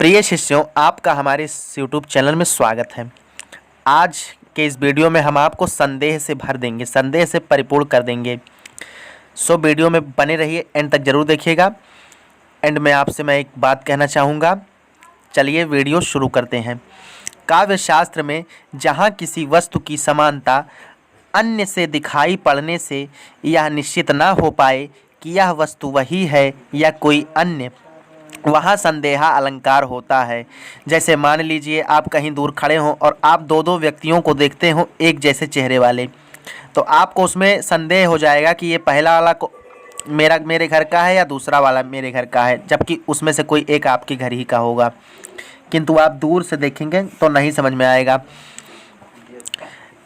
प्रिय शिष्यों, आपका हमारे इस यूट्यूब चैनल में स्वागत है। आज के इस वीडियो में हम आपको संदेह से भर देंगे, संदेह से परिपूर्ण कर देंगे। सो वीडियो में बने रहिए, एंड तक जरूर देखिएगा। एंड में आपसे मैं एक बात कहना चाहूँगा। चलिए वीडियो शुरू करते हैं। काव्य शास्त्र में जहाँ किसी वस्तु की समानता अन्य से दिखाई पड़ने से यह निश्चित ना हो पाए कि यह वस्तु वही है या कोई अन्य, वहाँ संदेहा अलंकार होता है। जैसे मान लीजिए आप कहीं दूर खड़े हों और आप दो व्यक्तियों को देखते हो एक जैसे चेहरे वाले, तो आपको उसमें संदेह हो जाएगा कि ये पहला वाला को मेरे घर का है या दूसरा वाला मेरे घर का है, जबकि उसमें से कोई एक आपके घर ही का होगा। किंतु आप दूर से देखेंगे तो नहीं समझ में आएगा।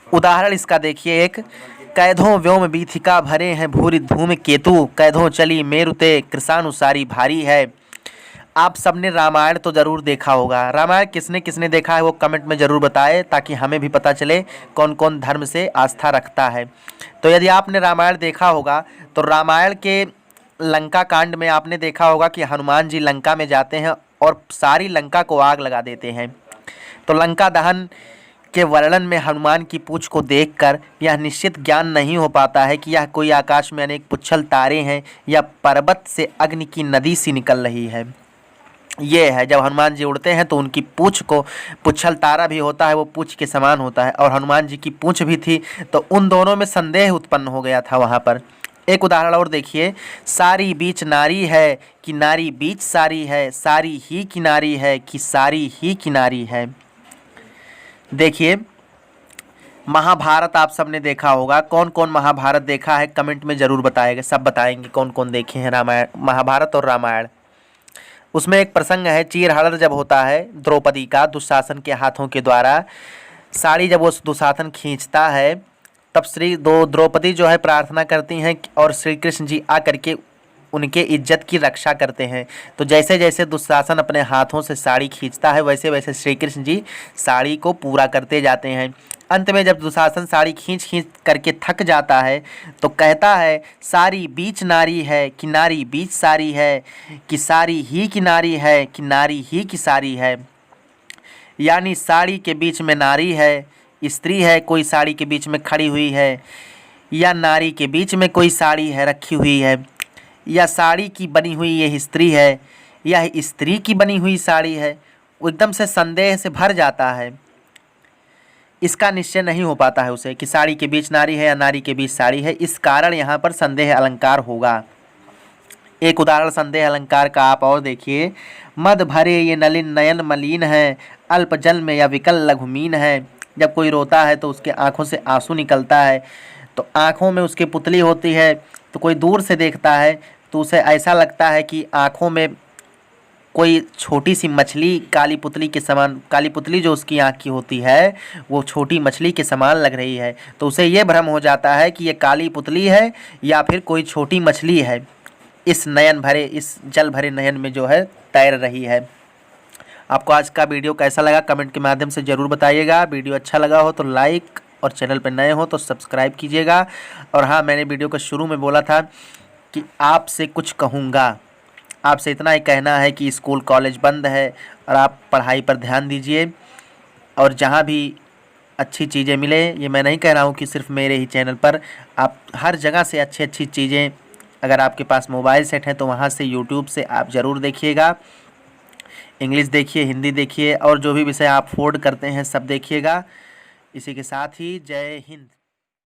उदाहरण इसका देखिए, एक कैधों व्योम बीथिका भरे हैं भूरि धूम केतु, कैधों चली मेरुते कृशानुसारी भारी है। आप सबने रामायण तो ज़रूर देखा होगा। रामायण किसने किसने देखा है वो कमेंट में ज़रूर बताएं, ताकि हमें भी पता चले कौन कौन धर्म से आस्था रखता है। तो यदि आपने रामायण देखा होगा तो रामायण के लंका कांड में आपने देखा होगा कि हनुमान जी लंका में जाते हैं और सारी लंका को आग लगा देते हैं। तो लंका दहन के वर्णन में हनुमान की पूंछ को देखकर यह निश्चित ज्ञान नहीं हो पाता है कि यह कोई आकाश में अनेक पुच्छल तारे हैं या पर्वत से अग्नि की नदी सी निकल रही है। ये है, जब हनुमान जी उड़ते हैं तो उनकी पूंछ को पुच्छल तारा भी होता है, वो पूंछ के समान होता है, और हनुमान जी की पूंछ भी थी, तो उन दोनों में संदेह उत्पन्न हो गया था वहाँ पर। एक उदाहरण और देखिए, सारी बीच नारी है कि नारी बीच सारी है, सारी ही किनारी है कि सारी ही किनारी है। देखिए, महाभारत आप सबने देखा होगा। कौन कौन महाभारत देखा है कमेंट में ज़रूर बताएगा, सब बताएंगे कौन कौन देखे हैं रामायण, महाभारत और रामायण। उसमें एक प्रसंग है, चीरहरण जब होता है द्रौपदी का दुशासन के हाथों के द्वारा, साड़ी जब वो दुशासन खींचता है, तब द्रौपदी जो है प्रार्थना करती हैं और श्री कृष्ण जी आकर के उनके इज्जत की रक्षा करते हैं। तो जैसे जैसे दुशासन अपने हाथों से साड़ी खींचता है, वैसे वैसे श्री कृष्ण जी साड़ी को पूरा करते जाते हैं। अंत में जब दुशासन साड़ी खींच खींच करके थक जाता है तो कहता है, सारी बीच नारी है कि नारी बीच सारी है कि सारी ही की नारी है कि नारी ही की सारी है। यानी साड़ी के बीच में नारी है, स्त्री है कोई साड़ी के बीच में खड़ी हुई है, या नारी के बीच में कोई साड़ी है रखी हुई है, या साड़ी की बनी हुई ये स्त्री है, या स्त्री की बनी हुई साड़ी है। वो एकदम से संदेह से भर जाता है। इसका निश्चय नहीं हो पाता है उसे कि साड़ी के बीच नारी है या नारी के बीच साड़ी है। इस कारण यहाँ पर संदेह अलंकार होगा। एक उदाहरण संदेह अलंकार का आप और देखिए, मद भरे ये नलिन नयन मलिन है, अल्प जल में या विकल लघुमीन है। जब कोई रोता है तो उसके आँखों से आंसू निकलता है, तो आँखों में उसकी पुतली होती है, तो कोई दूर से देखता है तो उसे ऐसा लगता है कि आँखों में कोई छोटी सी मछली काली पुतली के समान, काली पुतली जो उसकी आँख की होती है वो छोटी मछली के समान लग रही है, तो उसे ये भ्रम हो जाता है कि ये काली पुतली है या फिर कोई छोटी मछली है, इस नयन भरे, इस जल भरे नयन में जो है तैर रही है। आपको आज का वीडियो कैसा लगा कमेंट के माध्यम से ज़रूर बताइएगा। वीडियो अच्छा लगा हो तो लाइक, और चैनल पर नए हो तो सब्सक्राइब कीजिएगा। और हाँ, मैंने वीडियो के शुरू में बोला था कि आपसे कुछ कहूँगा, आपसे इतना ही कहना है कि स्कूल कॉलेज बंद है और आप पढ़ाई पर ध्यान दीजिए। और जहाँ भी अच्छी चीज़ें मिले, ये मैं नहीं कह रहा हूँ कि सिर्फ मेरे ही चैनल पर, आप हर जगह से अच्छी अच्छी चीज़ें, अगर आपके पास मोबाइल सेट है तो वहाँ से यूट्यूब से आप ज़रूर देखिएगा। इंग्लिश देखिए, हिंदी देखिए, और जो भी विषय आप अफोर्ड करते हैं सब देखिएगा। इसी के साथ ही जय हिंद।